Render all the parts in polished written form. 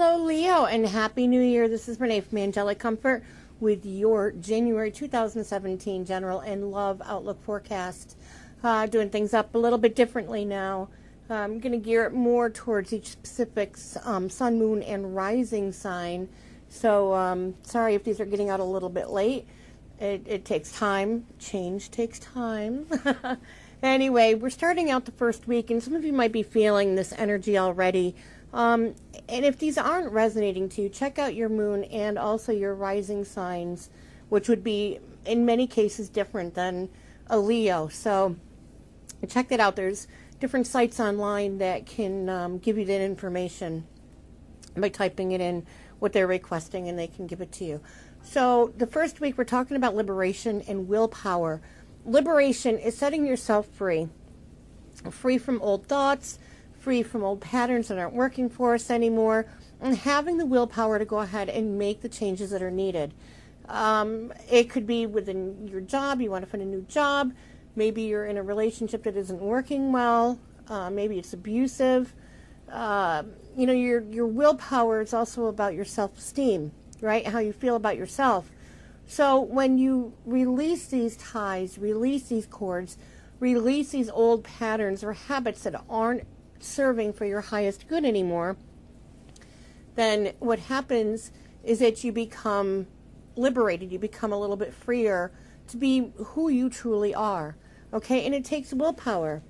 Hello, Leo, and Happy New Year. This is Renee from Angelic Comfort with your January 2017 General and Love Outlook Forecast. Doing things up a little bit differently now. I'm going to gear it more towards each specific sun, moon, and rising sign. So, sorry if these are getting out a little bit late. It takes time. Change takes time. Anyway, we're starting out the first week, and some of you might be feeling this energy already. And if these aren't resonating to you, check out your moon and also your rising signs, which would be, in many cases, different than a Leo. So check that out. There's different sites online that can give you that information by typing it in, what they're requesting, and they can give it to you. So the first week, we're talking about liberation and willpower. Liberation is setting yourself free, free from old thoughts, free from old patterns that aren't working for us anymore, and having the willpower to go ahead and make the changes that are needed. It could be within your job. You want to find a new job. Maybe you're in a relationship that isn't working well. Maybe it's abusive. Your willpower is also about your self-esteem, right? How you feel about yourself. So when you release these ties, release these cords, release these old patterns or habits that aren't serving for your highest good anymore, then what happens is that you become liberated. You become a little bit freer to be who you truly are. Okay, and it takes willpower.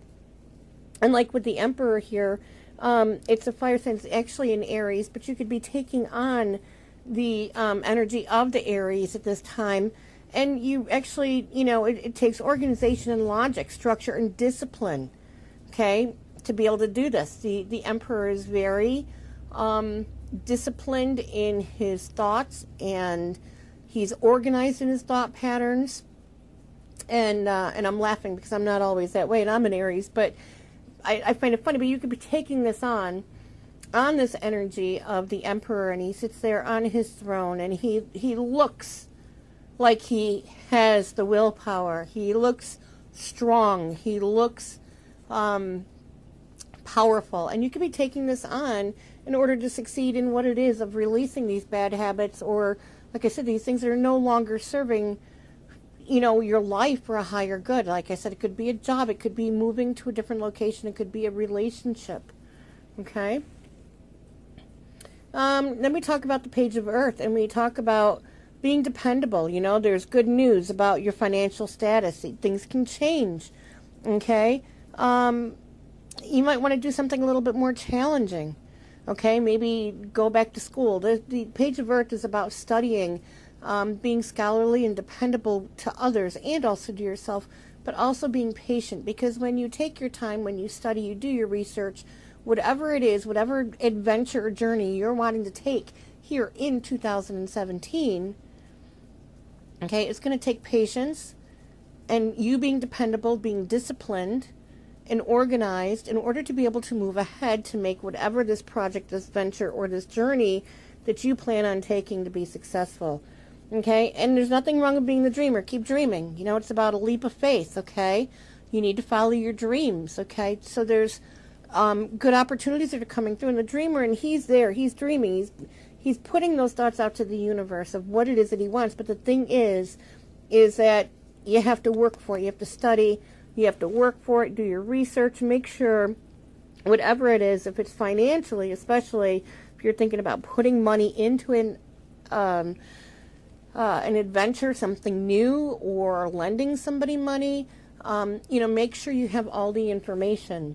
And like with the Emperor here, it's a fire sign. It's actually in Aries, but you could be taking on the energy of the Aries at this time. And you actually, it takes organization and logic, structure and discipline, okay, to be able to do this. The Emperor is very disciplined in his thoughts, and he's organized in his thought patterns. And I'm laughing because I'm not always that way, and I'm an Aries, but I find it funny. But you could be taking this on this energy of the Emperor, and he sits there on his throne, and he looks like he has the willpower. He looks strong. He looks powerful. And you could be taking this on in order to succeed in what it is of releasing these bad habits, or, like I said, these things that are no longer serving your life for a higher good. Like I said, it could be a job. It could be moving to a different location. It could be a relationship. Okay? Then we talk about the Page of Earth, and we talk about being dependable. There's good news about your financial status. Things can change. Okay? You might want to do something a little bit more challenging. Okay? Maybe go back to school. The Page of Earth is about studying, being scholarly and dependable to others and also to yourself, but also being patient, because when you take your time, when you study, you do your research, whatever it is, whatever adventure or journey you're wanting to take here in 2017, okay, it's going to take patience and you being dependable, being disciplined and organized in order to be able to move ahead to make whatever this project, this venture, or this journey that you plan on taking to be successful. Okay, and there's nothing wrong with being the dreamer. Keep dreaming. It's about a leap of faith, okay? You need to follow your dreams, okay? So there's good opportunities that are coming through, and the dreamer, and he's there, he's dreaming, he's putting those thoughts out to the universe of what it is that he wants. But the thing is that you have to work for it. You have to study, you have to work for it, do your research, make sure whatever it is, if it's financially, especially if you're thinking about putting money into an adventure, something new, or lending somebody money, make sure you have all the information.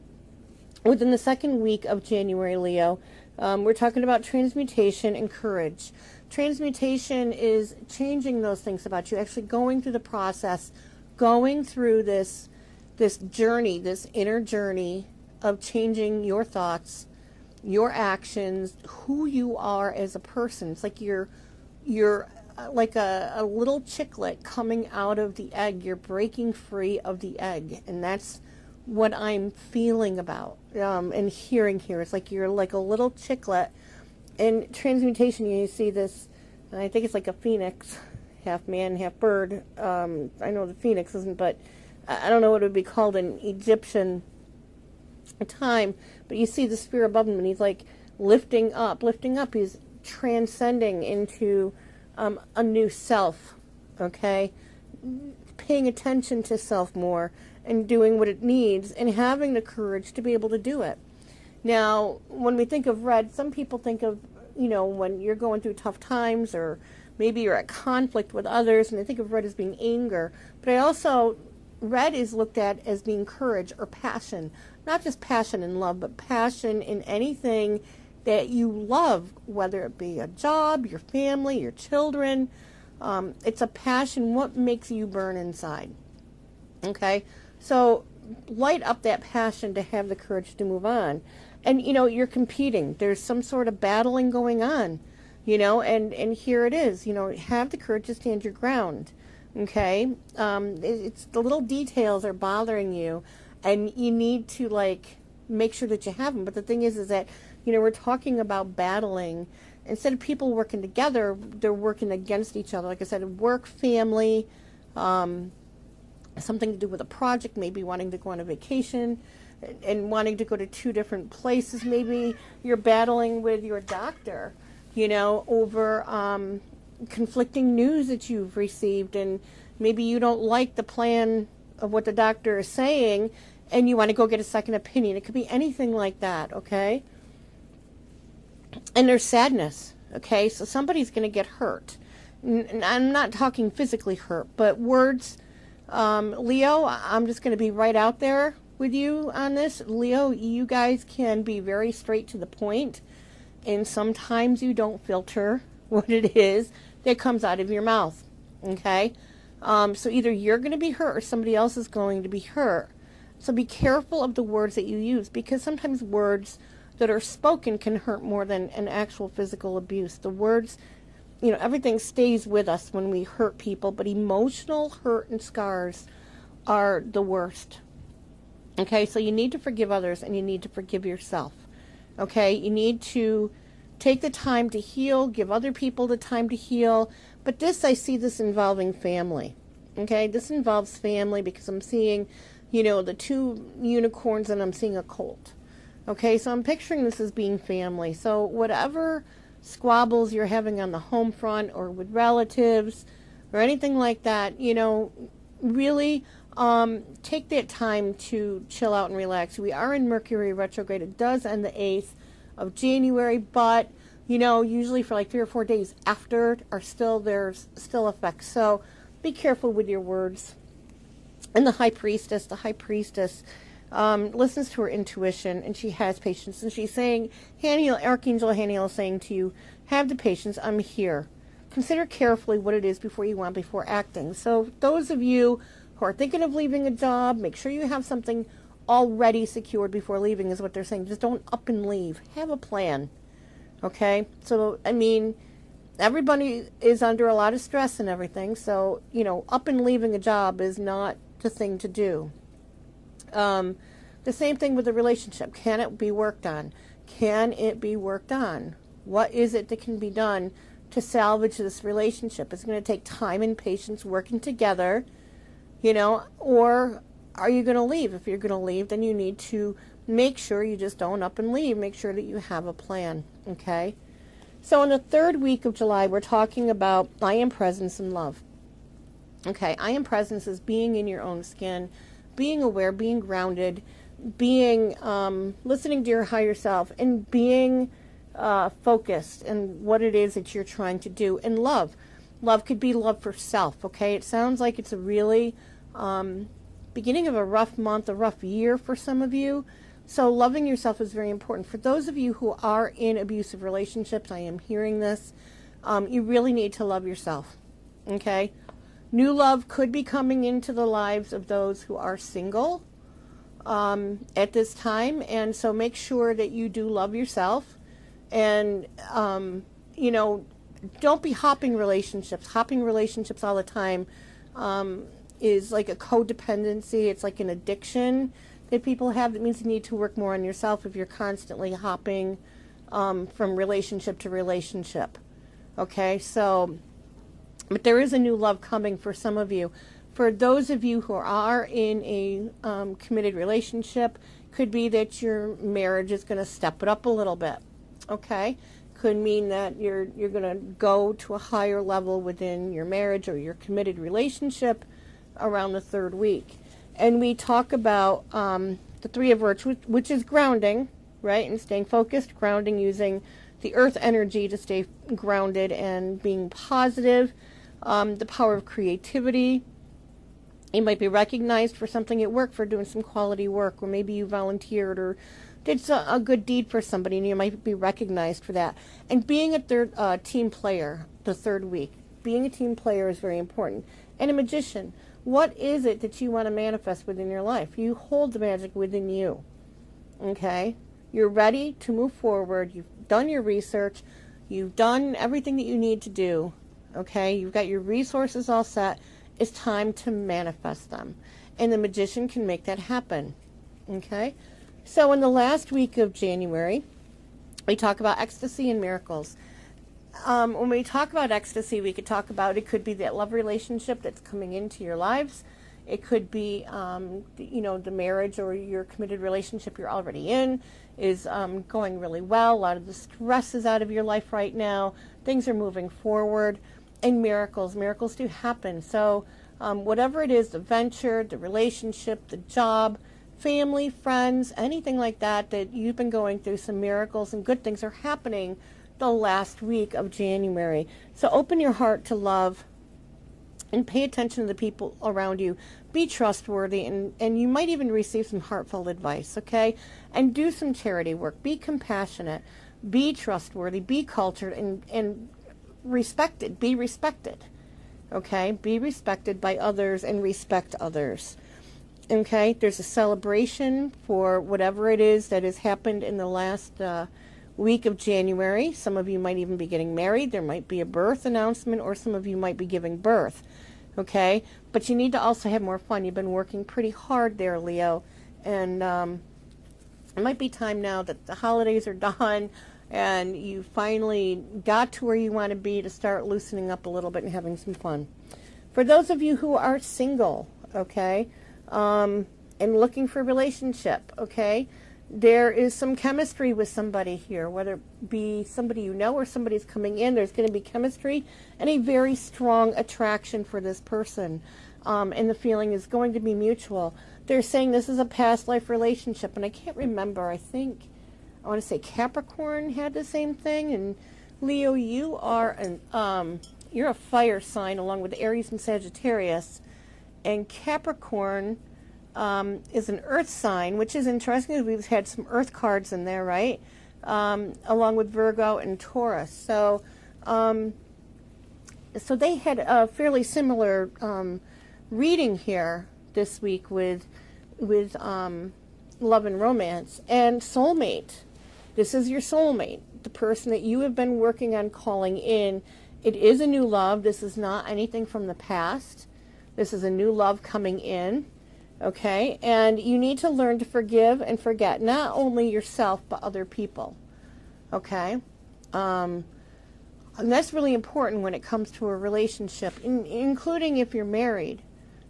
Within the second week of January, Leo, we're talking about transmutation and courage. Transmutation is changing those things about you, actually going through the process, going through this journey, this inner journey of changing your thoughts, your actions, who you are as a person. It's like you're like a little chicklet coming out of the egg. You're breaking free of the egg, and that's what I'm feeling about and hearing here. It's like you're like a little chicklet. In transmutation, you see this, I think it's like a phoenix, half man, half bird. I know the phoenix isn't, but I don't know what it would be called in Egyptian time. But you see the sphere above him, and he's like lifting up. Lifting up is transcending into a new self, okay? Paying attention to self more and doing what it needs and having the courage to be able to do it. Now, when we think of red, some people think of, when you're going through tough times or maybe you're at conflict with others, and they think of red as being anger. But red is looked at as being courage or passion. Not just passion in love, but passion in anything that you love, whether it be a job, your family, your children. It's a passion, what makes you burn inside. Okay? So light up that passion to have the courage to move on. And, you're competing. There's some sort of battling going on, and here it is, have the courage to stand your ground. Okay? It's the little details are bothering you, and you need to, make sure that you have them. But the thing is that, we're talking about battling. Instead of people working together, they're working against each other. Like I said, work, family, something to do with a project, maybe wanting to go on a vacation and wanting to go to two different places. Maybe you're battling with your doctor, over conflicting news that you've received, and maybe you don't like the plan of what the doctor is saying and you want to go get a second opinion. It could be anything like that, okay? And there's sadness, okay? So somebody's going to get hurt. And I'm not talking physically hurt, but words. Leo, I'm just going to be right out there with you on this. Leo, you guys can be very straight to the point, and sometimes you don't filter what it is that comes out of your mouth, okay? So either you're going to be hurt or somebody else is going to be hurt. So be careful of the words that you use, because sometimes words that are spoken can hurt more than an actual physical abuse. The words, everything stays with us when we hurt people, but emotional hurt and scars are the worst. Okay, so you need to forgive others and you need to forgive yourself. Okay, you need to take the time to heal, give other people the time to heal. But I see this involving family. Okay, this involves family because I'm seeing, the two unicorns and I'm seeing a colt. Okay, so I'm picturing this as being family. So whatever squabbles you're having on the home front or with relatives or anything like that, really take that time to chill out and relax. We are in Mercury retrograde. It does end the 8th of January, but, usually for 3 or 4 days after there's still effects. So be careful with your words. And the high priestess listens to her intuition, and she has patience. And she's saying, Archangel Haniel is saying to you, have the patience, I'm here. Consider carefully what it is before acting. So those of you who are thinking of leaving a job, make sure you have something already secured before leaving is what they're saying. Just don't up and leave. Have a plan. Okay? So, everybody is under a lot of stress and everything. So, up and leaving a job is not the thing to do. The same thing with the relationship. Can it be worked on? Can it be worked on? What is it that can be done to salvage this relationship? It's going to take time and patience working together, or are you going to leave? If you're going to leave, then you need to make sure you just don't up and leave. Make sure that you have a plan, okay? So in the 3rd week of July, we're talking about I am presence and love. Okay, I am presence is being in your own skin, being aware, being grounded, being listening to your higher self, and being focused in what it is that you're trying to do. And love could be love for self. Okay, it sounds like it's a really beginning of a rough month, a rough year for some of you. So loving yourself is very important. For those of you who are in abusive relationships, I am hearing this, you really need to love yourself. Okay, new love could be coming into the lives of those who are single at this time, and so make sure that you do love yourself. And don't be hopping relationships. Hopping relationships all the time is like a codependency. It's like an addiction that people have. That means you need to work more on yourself if you're constantly hopping from relationship to relationship. Okay, so, but there is a new love coming for some of you. For those of you who are in a committed relationship, could be that your marriage is going to step it up a little bit. Okay, could mean that you're going to go to a higher level within your marriage or your committed relationship around the third week. And we talk about the three of virtues, which is grounding, right? And staying focused, grounding, using the earth energy to stay grounded and being positive. The power of creativity. You might be recognized for something at work, for doing some quality work, or maybe you volunteered or did a good deed for somebody, and you might be recognized for that. And being a third team player, the third week, being a team player is very important. And a magician, what is it that you want to manifest within your life? You hold the magic within you. Okay? You're ready to move forward. You've done your research. You've done everything that you need to do. Okay? You've got your resources all set. It's time to manifest them. And the magician can make that happen. Okay? So in the last week of January, we talk about ecstasy and miracles. When we talk about ecstasy, we could talk about, it could be that love relationship that's coming into your lives. It could be, the marriage or your committed relationship you're already in is going really well. A lot of the stress is out of your life right now. Things are moving forward. And miracles do happen. So whatever it is, the venture, the relationship, the job, family, friends, anything like that you've been going through, some miracles and good things are happening the last week of January. So open your heart to love and pay attention to the people around you. Be trustworthy, and you might even receive some heartfelt advice, okay? And do some charity work. Be compassionate. Be trustworthy. Be cultured, and respected. Be respected. Okay? Be respected by others and respect others. Okay? There's a celebration for whatever it is that has happened in the last week of January. Some of you might even be getting married. There might be a birth announcement, or some of you might be giving birth. Okay? But you need to also have more fun. You've been working pretty hard there, Leo. And it might be time now that the holidays are done and you finally got to where you want to be, to start loosening up a little bit and having some fun. For those of you who are single, okay, and looking for a relationship, okay, there is some chemistry with somebody here, whether it be somebody you know or somebody's coming in. There's going to be chemistry and a very strong attraction for this person, and the feeling is going to be mutual. They're saying this is a past life relationship, and I can't remember. I want to say Capricorn had the same thing, and Leo, you are you're a fire sign along with Aries and Sagittarius, and Capricorn is an earth sign, which is interesting because we've had some earth cards in there, right? Along with Virgo and Taurus. So they had a fairly similar reading here this week with love and romance and soulmate. This is your soulmate, the person that you have been working on calling in. It is a new love. This is not anything from the past. This is a new love coming in, okay? And you need to learn to forgive and forget, not only yourself, but other people, okay? And that's really important when it comes to a relationship, including if you're married,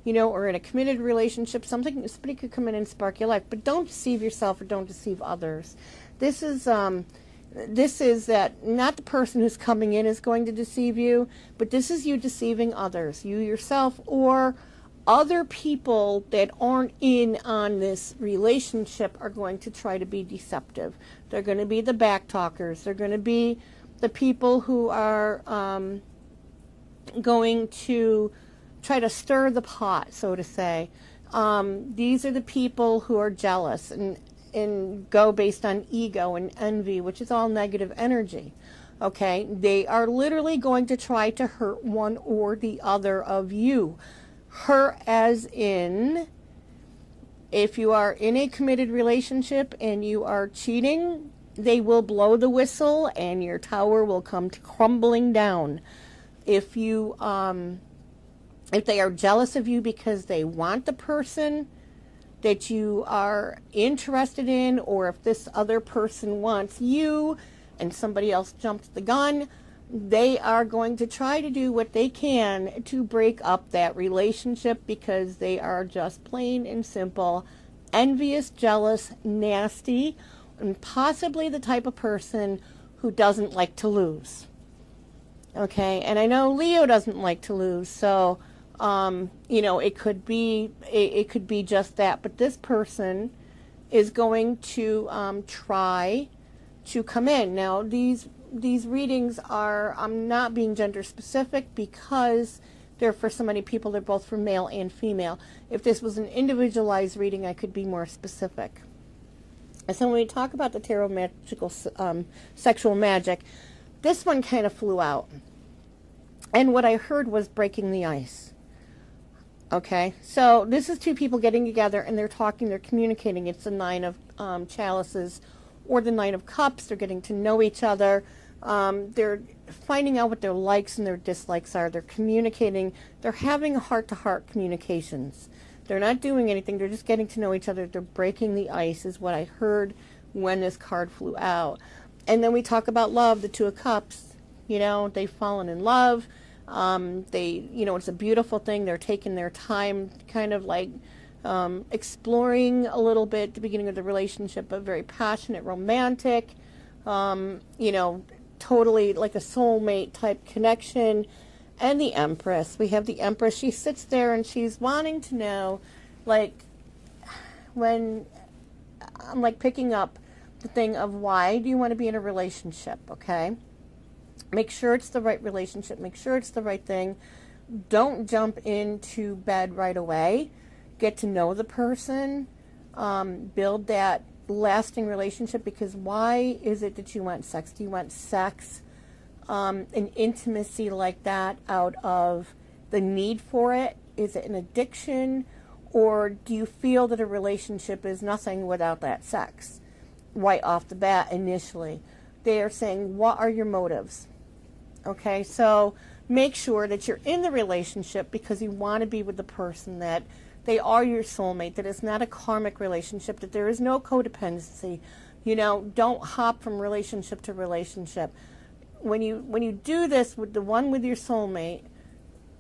or in a committed relationship. Somebody could come in and spark your life, but don't deceive yourself or don't deceive others. This is that not the person who's coming in is going to deceive you, but this is you deceiving others, you yourself or other people that aren't in on this relationship are going to try to be deceptive. They're going to be the back talkers. They're going to be the people who are going to try to stir the pot, so to say. These are the people who are jealous and go based on ego and envy, which is all negative energy. Okay? They are literally going to try to hurt one or the other of you. Hurt as in, if you are in a committed relationship and you are cheating, they will blow the whistle and your tower will come crumbling down. If you if they are jealous of you because they want the person that you are interested in, or if this other person wants you and somebody else jumped the gun, they are going to try to do what they can to break up that relationship because they are just plain and simple envious, jealous, nasty, and possibly the type of person who doesn't like to lose. Okay, and I know Leo doesn't like to lose, so it could be just that. But this person is going to try to come in. Now, these readings are, I'm not being gender specific because they're for so many people. They're both for male and female. If this was an individualized reading, I could be more specific. And so when we talk about the tarot magical sexual magic, this one kind of flew out. And what I heard was breaking the ice. Okay, so this is two people getting together and they're talking, they're communicating. It's the Nine of Chalices or the Nine of Cups. They're getting to know each other. They're finding out what their likes and their dislikes are. They're communicating. They're having heart-to-heart communications. They're not doing anything. They're just getting to know each other. They're breaking the ice is what I heard when this card flew out. And then we talk about love, the Two of Cups. They've fallen in love. It's a beautiful thing. They're taking their time, kind of like exploring a little bit at the beginning of the relationship, but very passionate, romantic, totally like a soulmate type connection. And the Empress. We have the Empress. She sits there and she's wanting to know, like, when I'm like picking up the thing of why do you want to be in a relationship, okay? Make sure it's the right relationship. Make sure it's the right thing. Don't jump into bed right away. Get to know the person. Build that lasting relationship, because why is it that you want sex? Do you want sex, an intimacy like that out of the need for it? Is it an addiction? Or do you feel that a relationship is nothing without that sex? Right off the bat, initially. They are saying, what are your motives? Okay, so make sure that you're in the relationship because you want to be with the person, that they are your soulmate, that it's not a karmic relationship, that there is no codependency. Don't hop from relationship to relationship. When you do this with the one with your soulmate,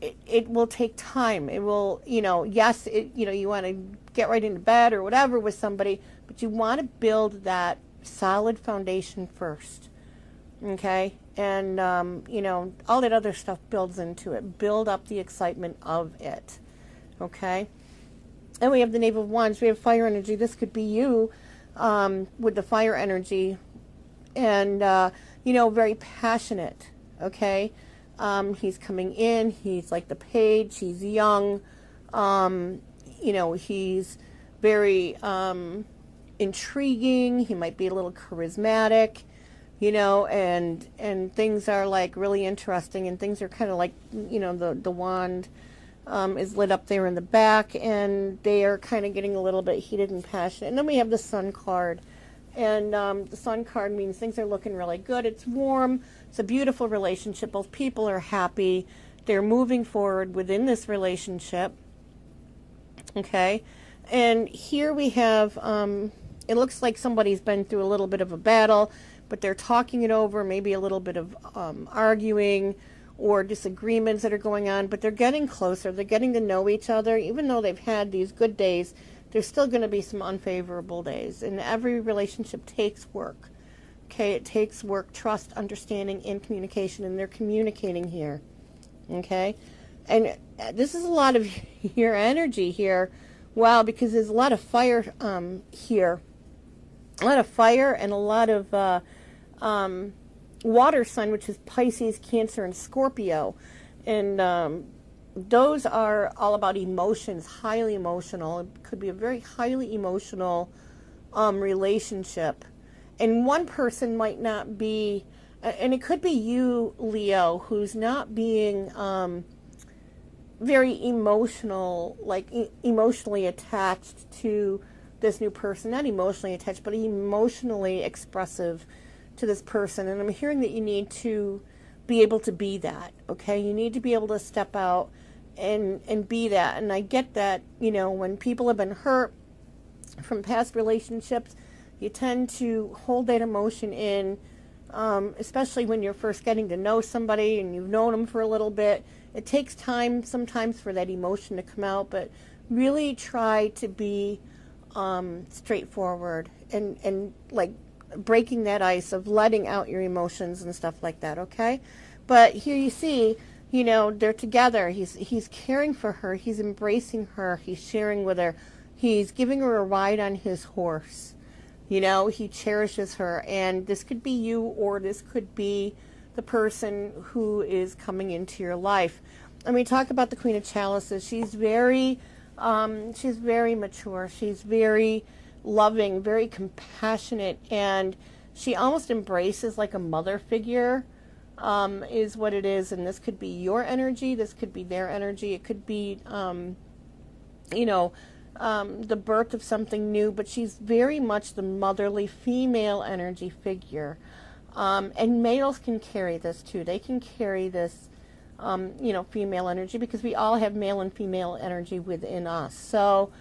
it will take time. It will, yes, you want to get right into bed or whatever with somebody, but you want to build that solid foundation first. Okay, and all that other stuff builds into it. Build up the excitement of it. Okay, and we have the Knave of Wands. We have fire energy. This could be you with the fire energy, and very passionate. Okay, he's coming in. He's like the page. He's young. He's very intriguing. He might be a little charismatic. And things are like really interesting, and things are kind of like, the wand is lit up there in the back, and they are kind of getting a little bit heated and passionate. And then we have the Sun card, and the Sun card means things are looking really good. It's warm. It's a beautiful relationship. Both people are happy. They're moving forward within this relationship. Okay, and here we have, it looks like somebody's been through a little bit of a battle, but they're talking it over, maybe a little bit of arguing or disagreements that are going on, but they're getting closer. They're getting to know each other. Even though they've had these good days, there's still going to be some unfavorable days. And every relationship takes work. Okay, it takes work, trust, understanding, and communication, and they're communicating here. Okay, and this is a lot of your energy here. Wow, because there's a lot of fire here. A lot of fire and a lot of water sign, which is Pisces, Cancer, and Scorpio. And those are all about emotions, highly emotional. It could be a very highly emotional relationship. And one person might not be, and it could be you, Leo, who's not being very emotional, like emotionally attached to this new person. Not emotionally attached, but emotionally expressive to this person. And I'm hearing that you need to be able to be that, okay? You need to be able to step out and be that. And I get that, when people have been hurt from past relationships, you tend to hold that emotion in, especially when you're first getting to know somebody and you've known them for a little bit. It takes time sometimes for that emotion to come out, but really try to be straightforward and like breaking that ice, of letting out your emotions and stuff like that, okay? But here you see, you know, they're together. He's caring for her. He's embracing her. He's sharing with her. He's giving her a ride on his horse. You know, he cherishes her. And this could be you, or this could be the person who is coming into your life. And we talk about the Queen of Chalices. She's very mature. She's very loving, very compassionate, and she almost embraces like a mother figure, is what it is. And this could be your energy. This could be their energy. It could be, you know, the birth of something new, but she's very much the motherly female energy figure. And males can carry this too. They can carry this, you know, female energy, because we all have male and female energy within us. So,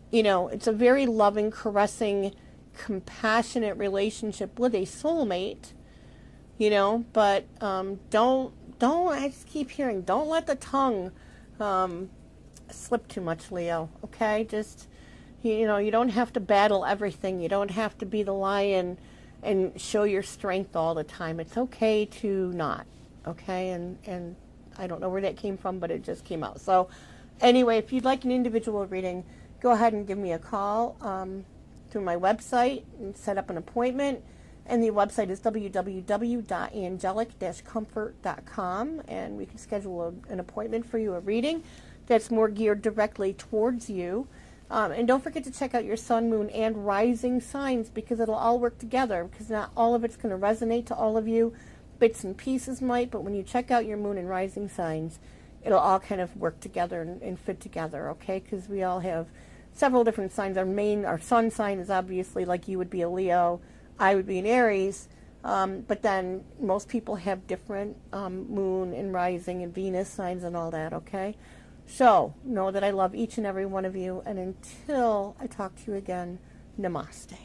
you know, it's a very loving, caressing, compassionate relationship with a soulmate, you know, but don't, I just keep hearing, don't let the tongue slip too much, Leo, okay? Just, you know, you don't have to battle everything. You don't have to be the lion and show your strength all the time. It's okay to not, okay? And I don't know where that came from, but it just came out. So anyway, if you'd like an individual reading, go ahead and give me a call through my website and set up an appointment. And the website is www.angelic-comfort.com, and we can schedule an appointment for you, a reading that's more geared directly towards you. And don't forget to check out your sun, moon, and rising signs, because it'll all work together, because not all of it's going to resonate to all of you. Bits and pieces might, but when you check out your moon and rising signs, it'll all kind of work together and fit together, okay? Because we all have several different signs. Our sun sign is obviously, like, you would be a Leo, I would be an Aries, but then most people have different moon and rising and Venus signs and all that, okay? So know that I love each and every one of you, and until I talk to you again, namaste.